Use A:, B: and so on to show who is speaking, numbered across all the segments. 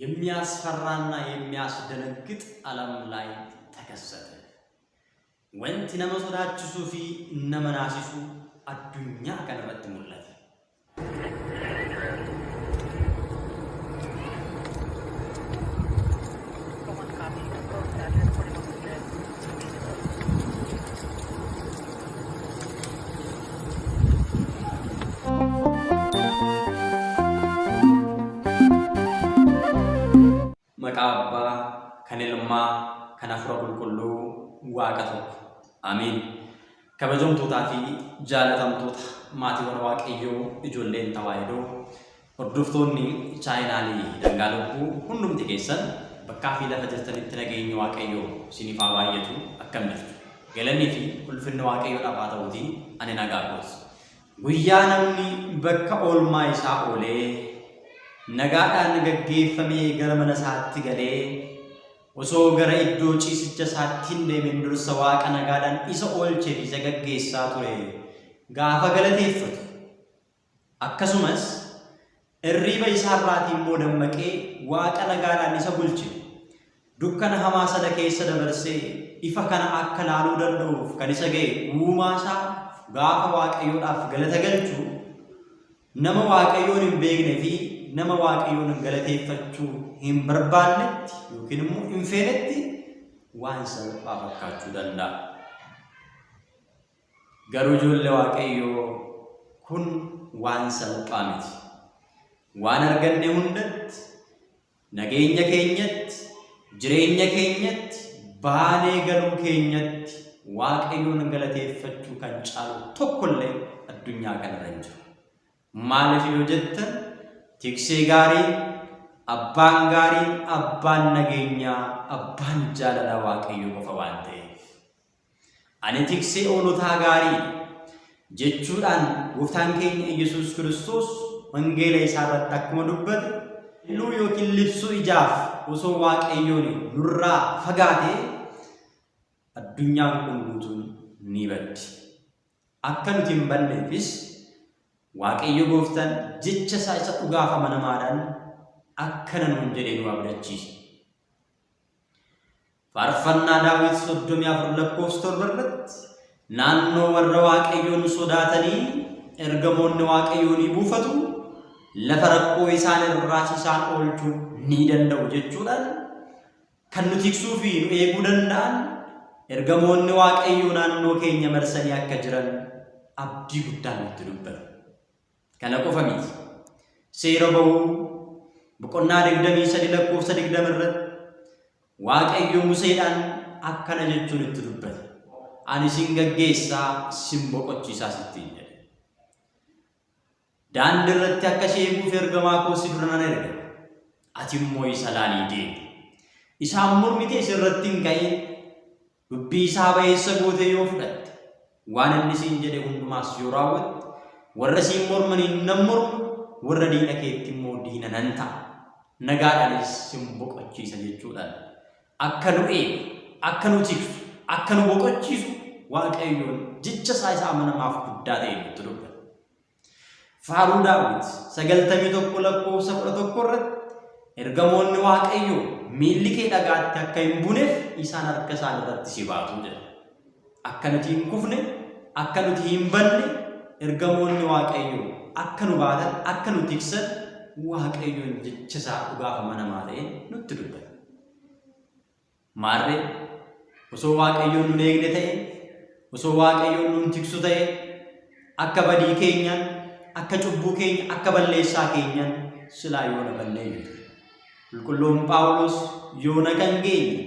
A: የሚያስፈራና የሚያስደነግጥ ዓለም ላይ ተከሰተ። ወንቲ ነመ ሶዳችሱ ፊ ነመ ናሲሱ አዱኛ ከነረት ሙለተ። መቃባ ከነልማ ከነፍረ ቁልቁሉ ዋቀቱ አሚን። ከበጀምቶታፊ ጃለተምቶታ ማቲወን ዋቀዮ እጆሌን ተዋይዶ ወርዱፍቶኒ ቻይናሊ ደንጋለቡ ሁሉም ተገሰን በካፊ ለፈጀርተን ተነገኝ ዋቀዮ ሲኒፋ ባየቱ አከምልቱ ገለኒፊ ቁልፍነ ዋቀዮ ዳፋተውቲ አነናጋጎስ ጉያነምኒ በካ ኦልማይሳ ኦሌ ነጋዳን ገገፈሜ ገረመነሳት ገሌ ወሶ ገረ ኢዶ ጪስጀሳቲን ደምንዱር ሰዋቀ ነጋዳን ኢሰ ኦልቼ ቢዘገገሳ ቱሬ ጋፈ ገለቴፈቱ አከሱመስ እሪበ ይሳራቲ ሞደመቄ ዋቀ ነጋዳን ኢሰ ቡልቼ ዱከነ ሐማሰ ለከሰ ደበርሴ ኢፈከነ አከላሉ ደንዶፍ ከኒሰገ ውማሳ ጋፈ ዋቀዮዳፍ ገለተገልቹ ነመ ዋቀዮን ቤግነፊ nama waaqayyoon galateeffachuu hin barbaannetti yookiin immoo hin feenetti waan salphaa fakkaachuu danda'a. Garuu ijoollee waaqayyoo kun waan salphaa miti. Waan arganne hundatti nageenya keenyatti jireenya keenyatti baanee galuu keenyatti waaqayyoon galateeffachuu kan caalu tokkollee addunyaa kanarra hin jiru. Maaliif yoo jettan tiksee gaarii abbaan gaarii abbaan nageenyaa abbaan jaalala waaqayyoo qofa waan ta'eef ani tiksee oolotaa gaarii jechuudhaan gooftaan keenya Yesuus Kiristoos wangeela isaa irratti akkuma dubbate luu yookiin libsuu ijaaf osoo waaqayyoon nurraa fagaatee addunyaan kun guutuun ni baddi. Akka nuti hin banneefis waaqayyo gooftaan jecha isaa isa dhugaaf amanamaadhaan akkana nuun jedhee nu abdachiise. Faarfannaa Daawit 34 lakkoofsa 7 irratti naannoo warra waaqayyoon sodaatanii ergamoonni waaqayyoon buufatu lafa rakkoo isaan irraas isaan oolchuu ni danda'u jechuudhaan kan nu tiksuu fi nu eeguu danda'an ergamoonni waaqayyoo naannoo keenya marsanii akka jiran abdii guddaan nutti dubbata. Kana qofa miti. Seera ba'uu boqonnaa 23 lakkoofsa 20 irratti waaqayyo Museedhaan akkana jechuun itti dubbate. Ani sin gaggeessaa sin boqochiisaa sittiin jedhe. Daandii irratti akka sheekuuf ergamaa koo si dura nan erga. Ati immoo isa laalii deemi. Isaan mormitee sirratti hin ka'in dubbii isaa bayeessa gootee yoo fudhatte waan inni siin jedhe hundumaas yoo raawwatte warra siin mormanii nan mormu warra diina keetti immoo diina nan ta'a. Nagaadhaanis sin boqochiisa jechuudhaan akka nu eegu akka nu tiksu akka nu boqochiisu waaqayyoon jecha isaa amanamaaf guddaa ta'e nutti dubbata. Faaruu Daawit 91 lakkoofsa 11 irratti ergamoonni waaqayyoo miilli kee dhagaatti akka hin buneef isaan harka isaan irratti si baatu jedha. Akka nuti hin kufne akka nuti hin banne ergamoonni waaqayyoo akka nu baatan akka nu tiksan waaqayyoon jecha isaa dhugaaf amanamaa ta'e nutti dubbata. Maarree osoo waaqayyoon nu eegne ta'e osoo waaqayyoon nu tiksu ta'e akka badii keenyaan akka cubbuu keenya akka balleessaa keenyaan silaa yoona balleeyyu. Qulqulluun Phaawulos yoona kan geenye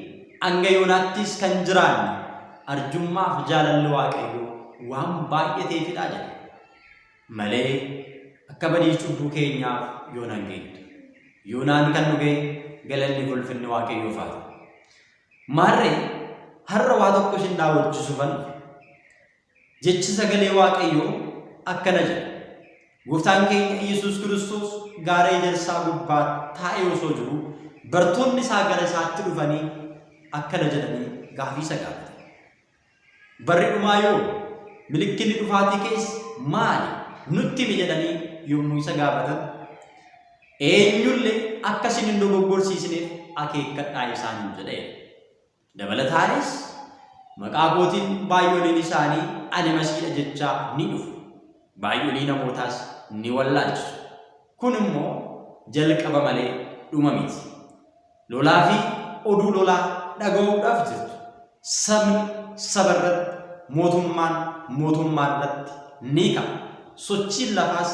A: hanga yoonaattis kan jiraanne arjummaaf jaalalli waaqayyoo waan baay'ateefidha jedha. Malee akka badii cubbuu keenyaaf yoonaan geenye. Yoonaan kan nu ga'e galanni ulfinni waaqayyoof haa ta'u. Maarree har'a waa tokko isin daawwachiisuufan jechi sagalee waaqayyoo akkana jedha. Gooftaan keenya Yesuus Kiristoos gaara ejersaa gubbaa taa'ee osoo jiru bartoonni isaa gara isaatti dhufanii akkana jedhanii gaafii isa gaafatan. Barri dhumaa yoo milikkinni dhufaatii keessa maali nutti himi jedhanii yommuu isa gaafatan eenyullee akkasin hin dogoggorsiisneef akeekkadhaa isaaniin jedhe. Dabalataanis maqaa kootiin baay'ooliin isaanii ani Masiiha jechaa ni dhufu. Baay'oolii namootaas ni wallaalchisu. Kun immoo jalqaba malee dhuma miti. Lolaa fi oduu lolaa dhaga'uudhaaf jirtu. Sabni saba irratti, mootummaan mootummaa irratti ni ka'a. Sochiin lafaas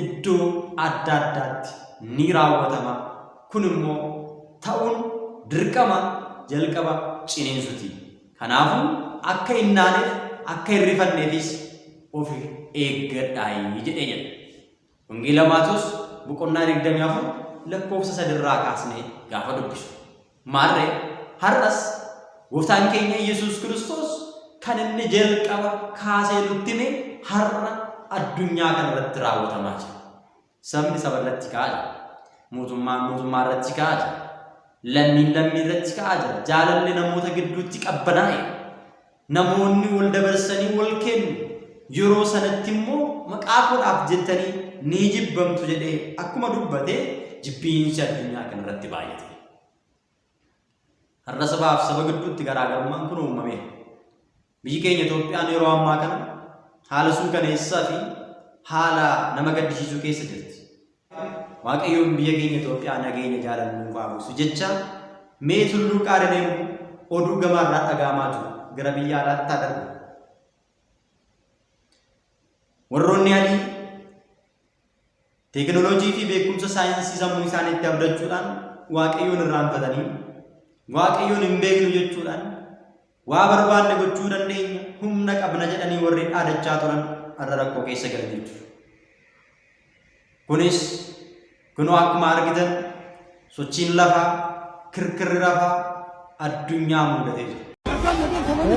A: iddoo adda addaatti ni raawwatama. Kun immoo ta'uun dirqama jalqaba ciniinsuti. Kanaafuu akka hin naaneef, akka hin rifanneefis of eeggadhaa jedhee jedha. Wangeela Maatewos boqonnaa 24 lakkoofsa 3 irraa kaasnee gaafa dubbisu. Maarree har'as Gooftaan keenya Yesuus Kiristoos kan inni jalqaba kaasee nutti hime har'a addunyaa kana irratti raawwatamaa jira. Sabni saba irratti ka'aa jira. Mootummaan mootummaa irratti ka'aa jira. Lammiin lammii irratti ka'aa jira. Jaalalli namoota gidduutti qabbanaa'e. Namoonni wal dabarsanii wal kennu. Yeroo sanatti immoo maqaa koodhaaf jettanii ni jibbamtu jedhee akkuma dubbatee jibbiinsi addunyaa kana irratti baay'ate. Har'a sabaaf saba gidduutti garaagarummaan kun uumame. Biyyi keenya Itoophiyaan yeroo ammaa kana haala suukaneessaa fi haala nama gaddisiisuu keessa jirti. Waaqayyoon biyya keenya Itoophiyaa nageenya jaalalluuf haa buusu jecha mee tulluu Qaarmeel oduu gamaarraa dhaga'amaa jiru gara biyya alaatti haa darbu. Warroonni adii teekinooloojii fi beekumsa saayinsii sammuu isaaniitti abdachuudhaan Waaqayyoon irraanfatanii Waaqayyoon hin beeknu jechuudhaan waa barbaanne gochuu dandeenya humna qabna jedhanii warri dhaadachaa turan har'a rakkoo keessa galan jechuudha. Kunis kunoo akkuma argitan sochiin lafaa kirkirri lafaa addunyaa muudatee jira.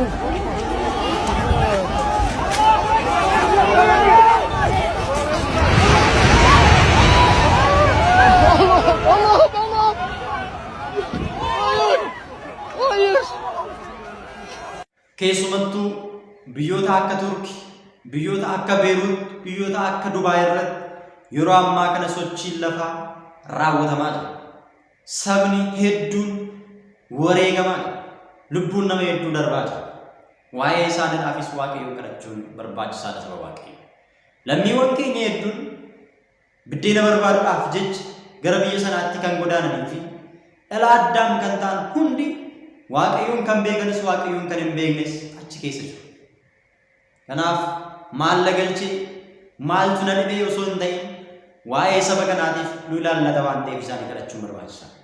A: Keessumattuu biyyoota akka Turkii, biyyoota akka Beeruut, biyyoota akka Dubaay irratti yeroo ammaa kana sochiin lafaa raawwatamaa jira. Sabni hedduun wareegamaa jira. Lubbuun nama hedduu darbaa jira. Waa'ee isaaniidhaafis Waaqayyoon kadhachuun barbaachisaadha saba Waaqayyoo. Lammiiwwan keenya hedduun biddeena barbaaduudhaaf jecha gara biyya sanaatti kan godaananii fi dhala addaam kan ta'an hundi Waaqayyoon kan beekanis Waaqayyoon kan hin beeknes achi keessa jiru. Kanaaf maal lagalchee maaltu na dhibee osoo hin ta'in waa'ee saba kanaatiif nu ilaallata waan ta'eef isaanii kadhachuun barbaachisaadha.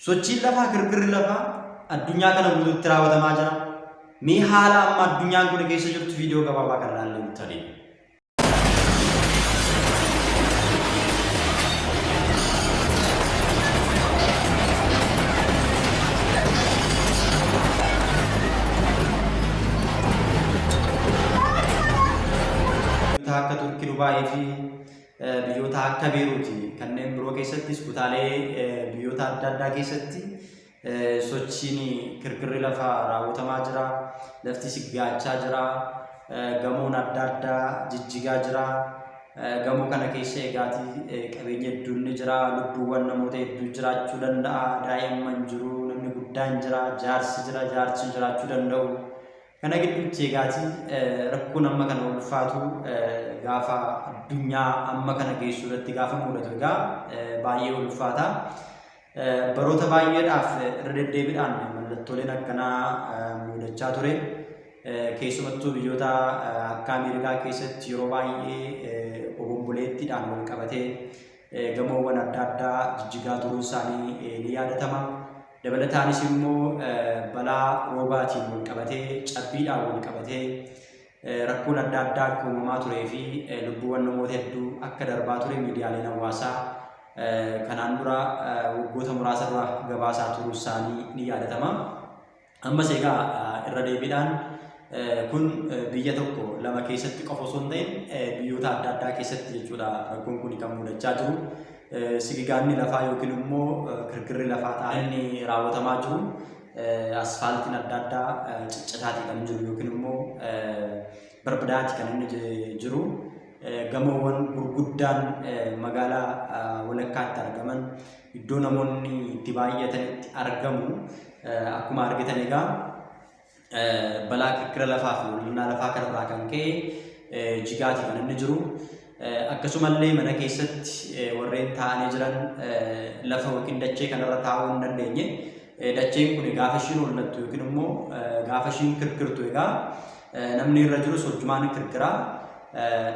A: Sochiin lafaa kirkirri lafaa addunyaa kana guutuutti raawwatamaa jira. Mee haala amma addunyaan kun keessa jirtu viidiyoo gabaabaa kan ilaallee nutti adeemu. Akka Turkii, Dubaay fi biyyoota akka Beeruuti kanneen biroo keessattis kutaalee biyyoota adda addaa keessatti sochiin kirkirri lafaa raawwatamaa jira. Lafti siggaachaa jira. Gamoon adda addaa jijjigaa jira. Gamoo kana keessa eegaatii qabeenya hedduun ni jira. Lubbuuwwan namoota hedduu jiraachuu danda'a. Daa'imman jiru, namni guddaan jira, jaarsi jira, jaarsi jiraachuu danda'u. Kana gidduutti eegaatii rakkoon amma kana ulfaatu gaafa addunyaa amma kana geessu irratti gaafa mudatu egaa baay'ee ulfaata. Baroota baay'eedhaaf irra deddeebiidhaan mallattooleen akkanaa mudachaa ture. Keessumattuu biyyoota akka Ameerikaa keessatti yeroo baay'ee obomboleettiidhaan wal qabatee gamoowwan adda addaa jijjigaa turuun isaanii ni yaadatama. Dabalataanis immoo balaa roobaatiin wal qabatee cabbiidhaan wal qabatee rakkoon adda addaa akka uumamaa turee fi lubbuuwwan namoota hedduu akka darbaa ture miidiyaaleen hawaasaa kanaan dura waggoota muraasa dura gabaasaa turuu isaanii ni yaadatama. Ammas egaa irra deebiidhaan kun biyya tokko lama keessatti qofa osoo hin ta'in biyyoota adda addaa keessatti jechuudha rakkoon kun kan mudachaa jiru. Sigigaanni lafaa yookiin immoo kirkirri lafaa ta'anii raawwatamaa jiru. Asfaaltiin adda addaa ciccitaatii kan jiru yookiin immoo barbadaati kan inni jiru. gamoowwan gurguddaan magaalaa walakkaatti argaman iddoo namoonni itti baay'atanitti argamu akkuma argitan egaa balaa kirkira lafaa fi ollinnaa lafaa kanarraa kan ka'e jigaati kan inni jiru. Akkasumallee mana keessatti warreen taa'anii jiran lafa yookiin dachee kanarra taa'uu hin dandeenye. Dacheen kun gaafa ishiin hollattu yookiin immoo gaafa ishiin kirkirtu egaa namni irra jiru sochumaan kirkiraa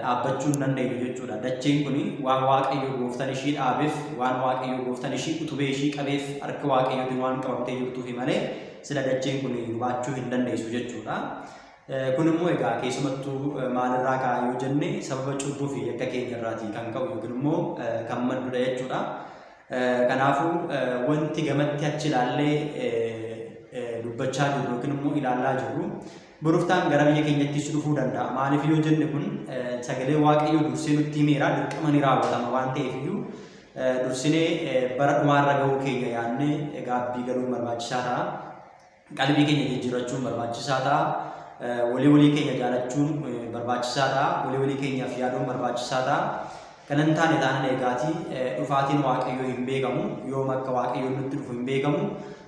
A: dhaabbachuu hin dandeenyu jechuudha. Dacheen kun waan Waaqayyo gooftan ishii dhaabeef, waan Waaqayyo gooftan ishii utubee ishii qabeef harka Waaqayyootiin waan qabamtee jirtuufi malee sila dacheen kun baachuu hin dandeessu jechuudha. Kun immoo egaa keessumattuu maalirraa ka'aa yoo jenne sababa cubbuu fi yakka keenya irraatii kan ka'u yookiin immoo kan maddudha jechuudha. Kanaafuu wanti gamatti achi ilaallee dubbachaa jirru yookiin immoo ilaalaa jirru boruftaan gara biyya keenyattis dhufuu danda'a. Maaliif yoo jenne kun sagalee Waaqayyoo dursee nutti himeera, dirqama ni raawwatama waan ta'eef iyyuu dursinee bara dhumaarra gahuu keenya yaadnee gaabbii galuun barbaachisaa ta'a. Qalbii keenya jijjiirrachuun barbaachisaa ta'a. Walii keenya jaalachuun barbaachisaa ta'a. Walii keenyaaf yaaduun barbaachisaa ta'a. Kanan taane taanaan eegaatii dhufaatiin Waaqayyoo hin beekamu, yoom akka Waaqayyoon nutti dhufu hin beekamu,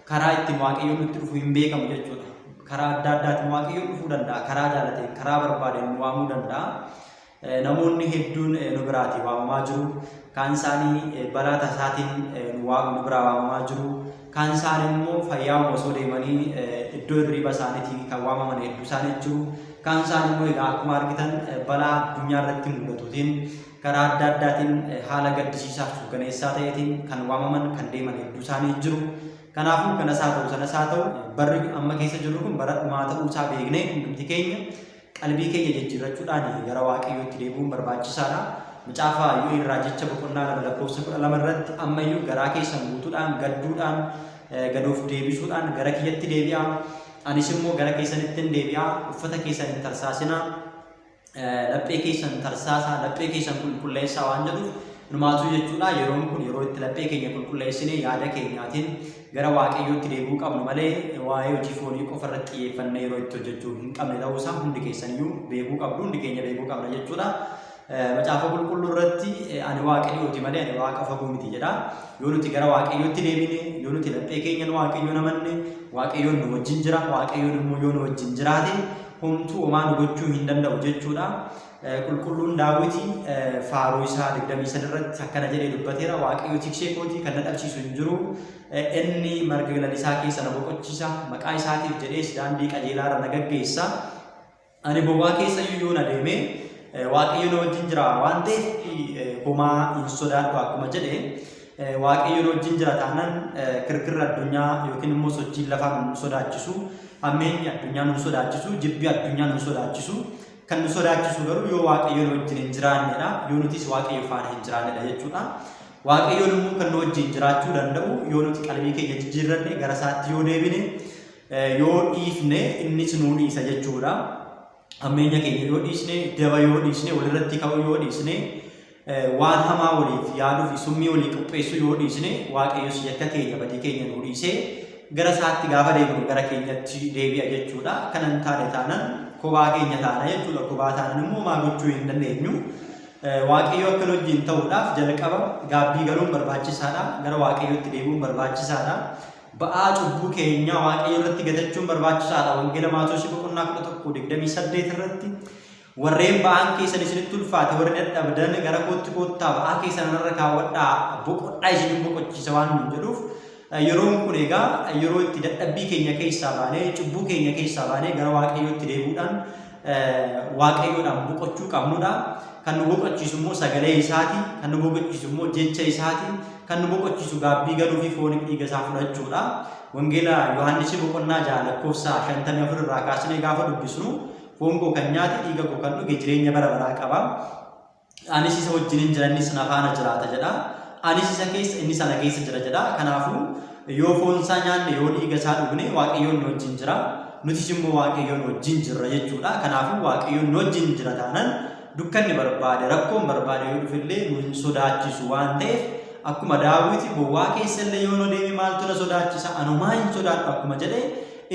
A: karaa ittiin Waaqayyoon nutti dhufu hin beekamu jechuudha. Karaa adda addaatiin Waaqayyoon dhufuu danda'a. Karaa jaalateen, karaa barbaadeen nu waamuu danda'a. Namoonni hedduun nu biraatii waamamaa jiru. Kaan isaanii balaa tasaatiin nu biraa waamamaa jiru. Kaan isaanii immoo fayyaa osoo deemanii iddoo hirriba isaaniitii kan waamaman hedduu isaanii jiru. Kaan isaanii immoo egaa akkuma argitan balaa addunyaa irratti mul'atuutiin karaa adda addaatiin haala gaddisiisaa fi suukkaneessaa ta'eetiin kan waamaman kan deeman hedduu isaanii jiru. Kanaafuu kanas haa ta'u sanas haa ta'u barri amma keessa jirru kun bara dhumaa ta'uu isaa beeknee hundumti keenya qalbii keenya jijjiirrachuudhaan gara Waaqayyootti deebi'uun barbaachisaadha. Macaafa Iyyoob irraa jecha boqonnaa 2:12 irratti ammayyuu garaa keessan guutuudhaan gadduudhaan gadoof deebisuudhaan gara kiyyatti deebi'aa. Anis immoo gara keessanittiin deebi'aa. Uffata keessan hin tarsaasinaa. Laphee keessan tarsaasaa, laphee keessan qulqulleessaa waan jedhuuf numaatu jechuudha. Yeroon kun yeroo itti laphee keenya qulqulleessinee yaada keenyaatiin gara Waaqayyootti deebi'uu qabnu malee waa'ee hojii foonii qofa irratti xiyyeeffannee yeroo itti hojjechuu hin qabne ta'uusaa hundi keessaniyyuu beekuu qabdu, hundi keenya beekuu qabna jechuudha. Macaafa qulqulluu irratti ani Waaqayyooti malee ani Waaqa fagoo miti jedha. Yoo nuti gara Waaqayyootti deebine, yoo nuti laphee keenya Waaqayyoon amanne, Waaqayyoon nu wajjin jira. Waaqayyoon immoo yoo nu wajjin jiraate homtuu homaa nu gochuu hin danda'u jechuudha. Qulqulluun Daawiti faaruu isaa 23 irratti akkana jedhee dubbateera. Waaqayyo tiksee kootii kan na dhabsiisu hin jiru. Inni marga lalisaa keessa na boqochiisa. Maqaa isaatiif jedhees daandii qajeelaa irra na gaggeessa. Ani bowwaa keessa yoo na deeme Waaqayyo na wajjin jira waan ta'eef homaa hin sodaadhu akkuma jedhe. Waaqayyo na wajjin jira taanaan kirkirri addunyaa yookiin immoo sochiin lafaa nu sodaachisu, hammeenyi addunyaa nu sodaachisu, jibbi addunyaa nu sodaachisu. Kan nu sodaachisu garuu yoo Waaqayyo na wajjin hin jiraannedha. Yoo nutis Waaqayyo faana hin jiraannedha jechuudha. Waaqayyoon immoo kan nu wajjin jiraachuu danda'u yoo nuti qalbii keenya jijjiirranne gara isaatti yoo deebine yoo dhiifne innis nuu dhiisa jechuudha. Hammeenya keenya yoo dhiisne, daba yoo dhiisne, walirratti ka'uu yoo dhiisne, waan hamaa waliif yaaduu fi summii walii qopheessuu yoo dhiisne Waaqayyos yakka keenya badii keenya nuu dhiisee gara isaatti gaafa deebinu gara keenyatti deebi'a jechuudha. Kanan taane taanaan kophaa keenya taana jechuudha. Kophaa taanaan immoo maa gochuu hin dandeenyu. Waaqayyo akka wajjin ta'uudhaaf jalqaba gaabbii galuun barbaachisaadha. Gara Waaqayyootti deebi'uun barbaachisaadha. Ba'aa cubbuu keenya Waaqayyo irratti gatachuun barbaachisaadha. Wangeela Maatewos boqonnaa 11:28 irratti warreen ba'aan keessan isinitti ulfaate warri dadhabdan gara kootti koottaa ba'aa keessan irra kaawwadhaa boqodhaa isin boqochiisa waan nuun jedhuuf yeroon kun egaa yeroo itti dadhabbii keenya keessaa baanee cubbuu keenya keessaa baanee gara Waaqayyootti deebi'uudhaan Waaqayyoodhaan boqochuu qabnudha. Kan nu boqochiisu immoo sagalee isaati, kan nu boqochiisu immoo jecha isaati, kan nu boqochiisu gaabbii galuu fi fooniif dhiiga isaa fudhachuudha. Wangeela Yohaannis boqonnaa 6:54 irraa kaasnee gaafa dubbisnu foon koo kan nyaate dhiiga koo kan dhuge jireenya bara baraa qaba. Anis isa wajjin hin jira innis na faana jiraata jedha. Anis isa keessa innis ana keessa jira jedha. Kanaafuu yoo foon isaa nyaanne yoo dhiiga isaa dhugne Waaqayyoon nu wajjin jira. Nutis immoo Waaqayyoon wajjin jirra jechuudha. Kanaafuu Waaqayyoon nu wajjin jira taanaan dukkanni barbaade rakkoon barbaade yoo dhufillee nu hin sodaachisu waan ta'eef akkuma Daawiti bowwaa keessallee yoo nu deeme maaltu na sodaachisa anumaa hin sodaadhu akkuma jedhe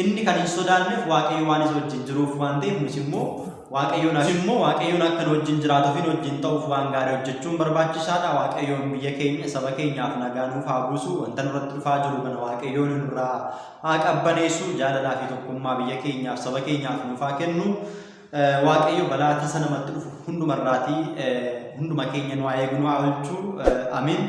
A: inni kan hin sodaanneef Waaqayyo waan isa wajjin jiruuf waan ta'eef nus immoo waaqayyoon immoo waaqayyoon akka wajjin jiraatu fi wajjin ta'uuf waan gaarii hojjechuun barbaachisaadha. Waaqayyoon biyya keenya saba keenyaaf nagaa nuuf haa buusu. Wanta nurratti dhufaa jiru kana waaqayyoon nurraa haa qabbaneessu. Jaalalaa fi tokkummaa biyya keenyaaf saba keenyaaf nuuf haa kennu. Waaqayyo balaa tasa namatti dhufu hundumarraatii hunduma keenya nu haa eegu nu haa oolchu. Amiin.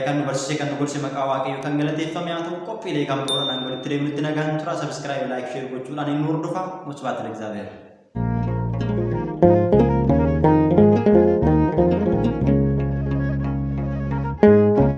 A: Kan nu barsiise kan nu gorse maqaa waaqayyo kan galateeffame haa ta'u. Qophiilee kan biroo walitti deemnutti nagaan tura. Subscribe, like, share gochuudhaan hin hordofaa. Musbaata እግዚአብሔር